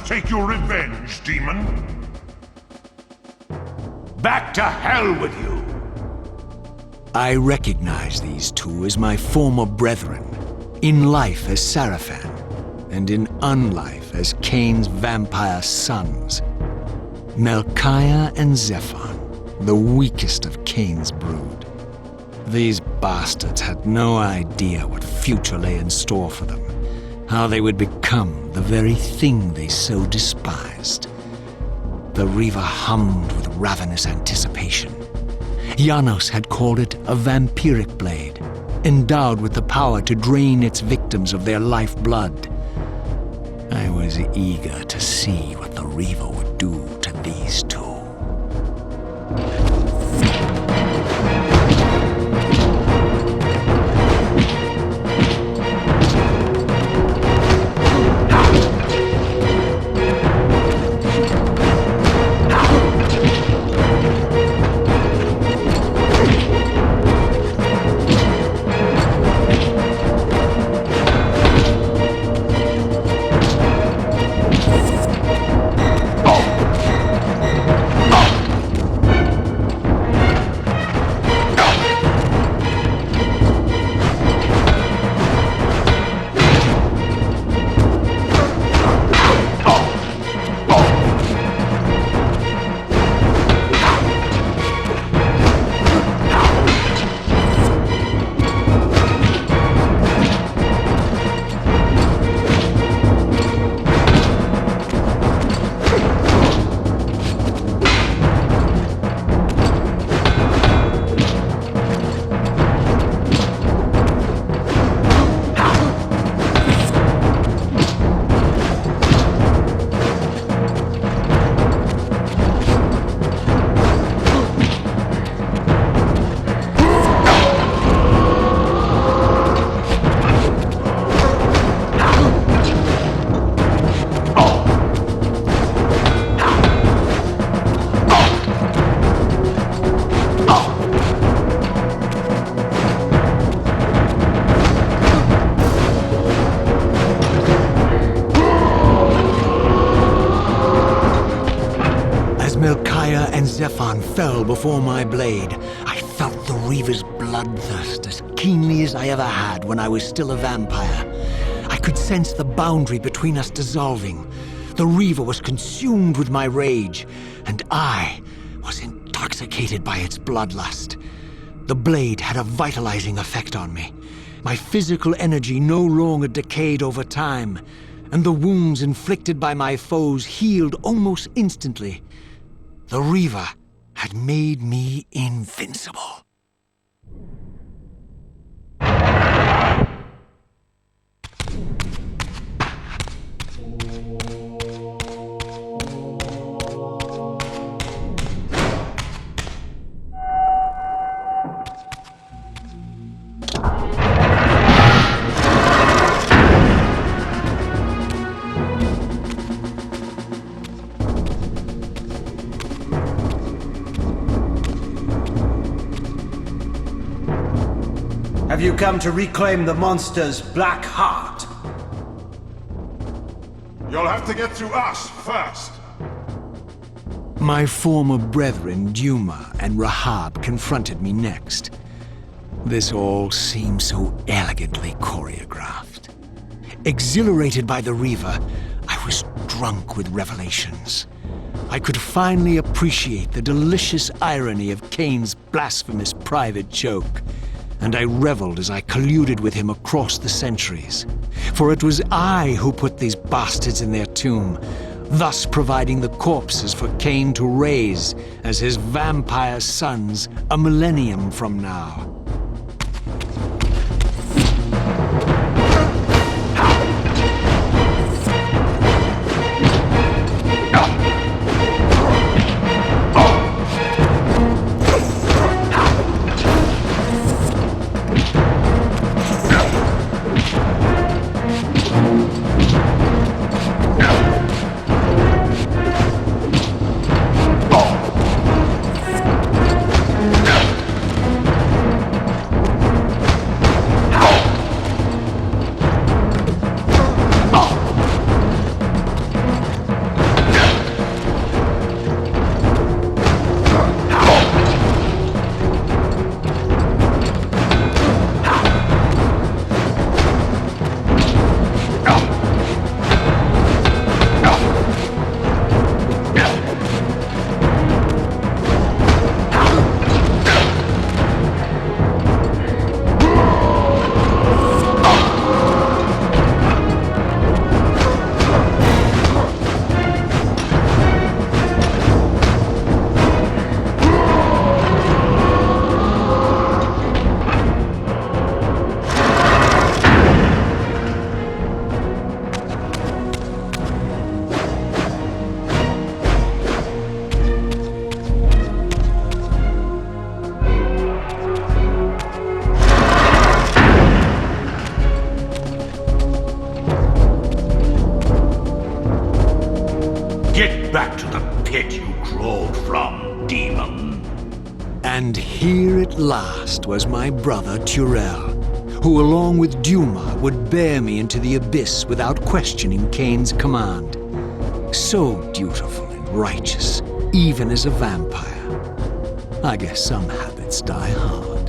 take your revenge, demon. Back to hell with you! I recognize these two as my former brethren, in life as Sarafan, and in unlife as Cain's vampire sons. Melchiah and Zephon, the weakest of Cain's brood. These bastards had no idea what future lay in store for them, how they would become the very thing they so despised. The Reaver hummed with ravenous anticipation. Janos had called it a vampiric blade, endowed with the power to drain its victims of their lifeblood. I was eager to see what the Reaver would do to these two. Zephon fell before my blade. I felt the Reaver's bloodthirst as keenly as I ever had when I was still a vampire. I could sense the boundary between us dissolving. The Reaver was consumed with my rage, and I was intoxicated by its bloodlust. The blade had a vitalizing effect on me. My physical energy no longer decayed over time, and the wounds inflicted by my foes healed almost instantly. The Reaver had made me invincible. Have you come to reclaim the monster's black heart? You'll have to get through us first. My former brethren, Duma and Rahab, confronted me next. This all seemed so elegantly choreographed. Exhilarated by the Reaver, I was drunk with revelations. I could finally appreciate the delicious irony of Cain's blasphemous private joke, and I reveled as I colluded with him across the centuries. For it was I who put these bastards in their tomb, thus providing the corpses for Cain to raise as his vampire sons a millennium from now. at last was my brother Tyrell, who along with Duma would bear me into the abyss without questioning Cain's command. So dutiful and righteous, even as a vampire. I guess some habits die hard.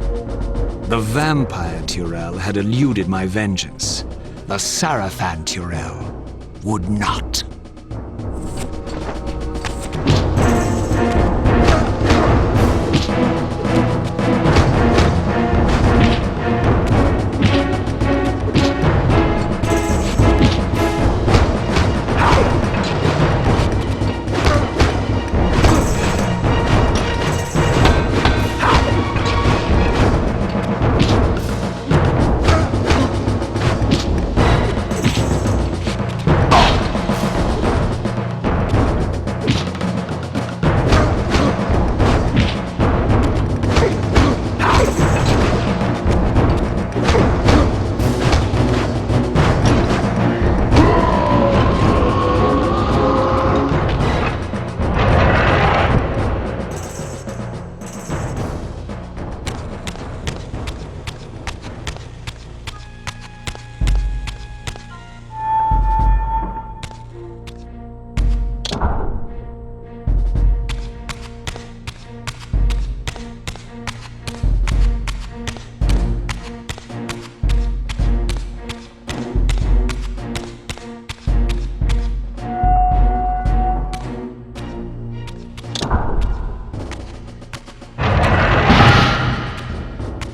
The vampire Tyrell had eluded my vengeance. The Sarafan Tyrell would not.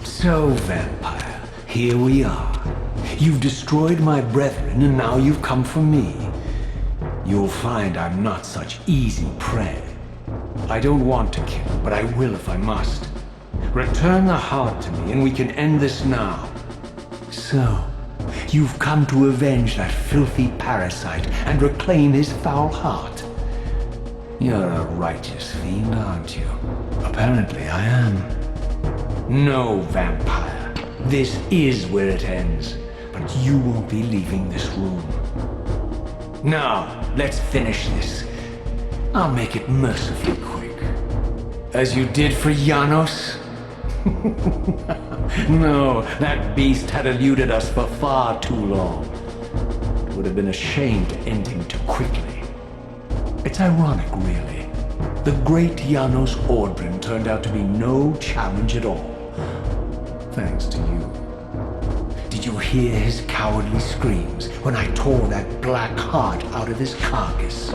So, vampire, here we are. You've destroyed my brethren, and now you've come for me. You'll find I'm not such easy prey. I don't want to kill, but I will if I must. Return the heart to me, and we can end this now. So, you've come to avenge that filthy parasite and reclaim his foul heart. You're a righteous fiend, aren't you? Apparently I am. No, vampire. This is where it ends. But you won't be leaving this room. Now, let's finish this. I'll make it mercifully quick. As you did for Janos? No, that beast had eluded us for far too long. It would have been a shame to end him too quickly. It's ironic, really. The great Janos Ordrin turned out to be no challenge at all. Thanks to you. Did you hear his cowardly screams when I tore that black heart out of his carcass?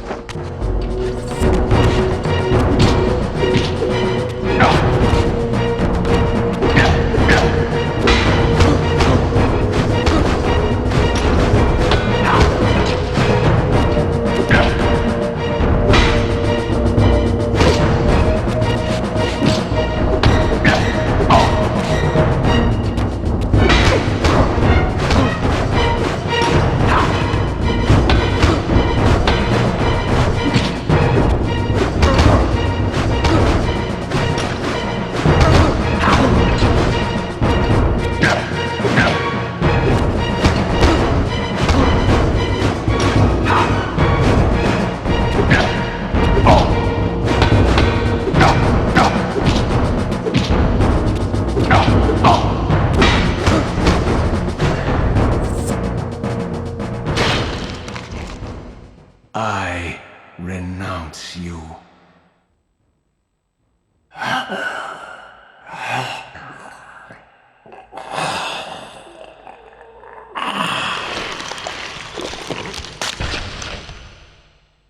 I renounce you.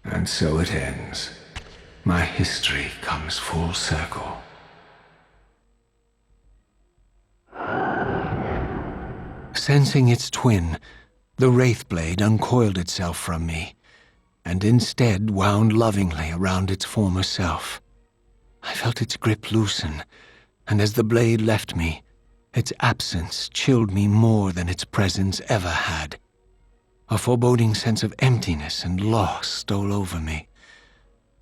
And so it ends. My history comes full circle. Sensing its twin, the Wraithblade uncoiled itself from me, and instead wound lovingly around its former self. I felt its grip loosen, and as the blade left me, its absence chilled me more than its presence ever had. A foreboding sense of emptiness and loss stole over me,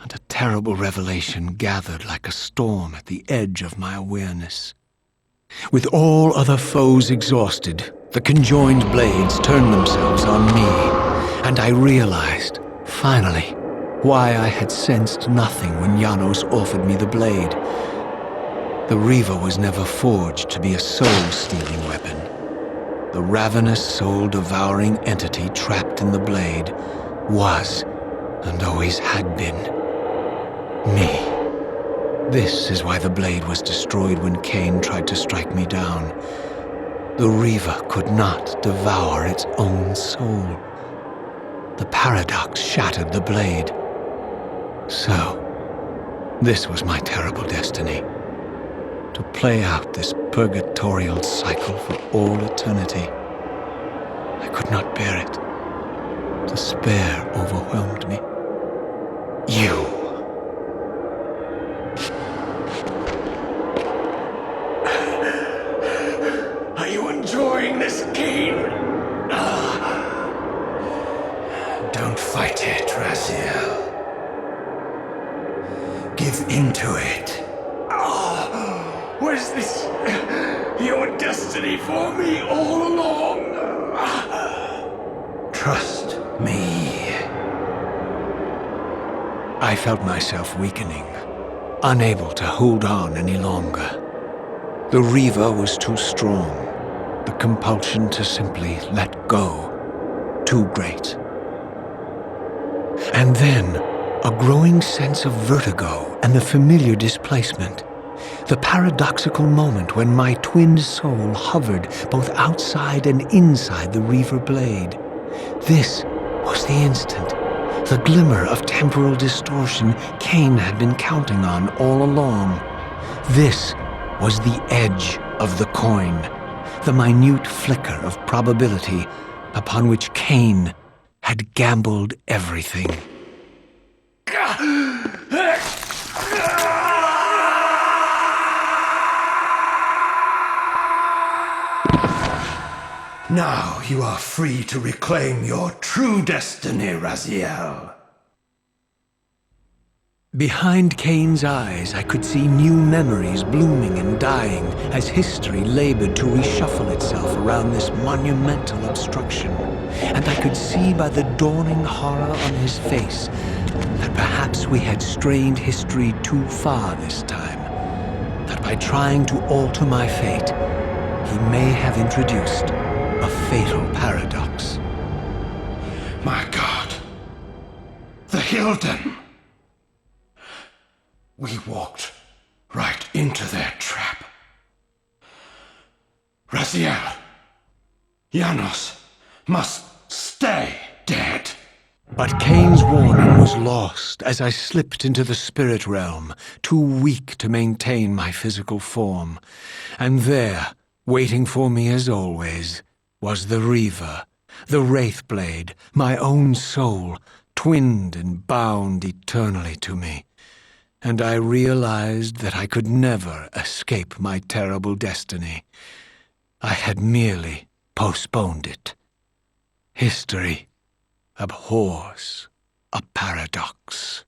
and a terrible revelation gathered like a storm at the edge of my awareness. With all other foes exhausted, the conjoined blades turned themselves on me, and I realized, finally, why I had sensed nothing when Janos offered me the blade. The Reaver was never forged to be a soul-stealing weapon. The ravenous, soul-devouring entity trapped in the blade was, and always had been, me. This is why the blade was destroyed when Cain tried to strike me down. The Reaver could not devour its own soul. The paradox shattered the blade. So, this was my terrible destiny. To play out this purgatorial cycle for all eternity. I could not bear it. Despair overwhelmed me. You. Are you enjoying this, Cain? Don't fight it, Raziel. Give into it. Was this your destiny for me all along? Trust me. I felt myself weakening, unable to hold on any longer. The Reaver was too strong. The compulsion to simply let go, too great. And then, a growing sense of vertigo and the familiar displacement. The paradoxical moment when my twin soul hovered both outside and inside the Reaver blade. This was the instant, the glimmer of temporal distortion Cain had been counting on all along. This was the edge of the coin, the minute flicker of probability upon which Cain had gambled everything. Now you are free to reclaim your true destiny, Raziel. Behind Cain's eyes, I could see new memories blooming and dying as history labored to reshuffle itself around this monumental obstruction. And I could see by the dawning horror on his face that perhaps we had strained history too far this time. That by trying to alter my fate, he may have introduced a fatal paradox. My God. The Hilden. We walked right into their trap. Raziel, Janos must stay dead. But Cain's warning was lost as I slipped into the spirit realm, too weak to maintain my physical form. And there, waiting for me as always, was the Reaver, the Wraithblade, my own soul, twinned and bound eternally to me. And I realized that I could never escape my terrible destiny. I had merely postponed it. History abhors a paradox.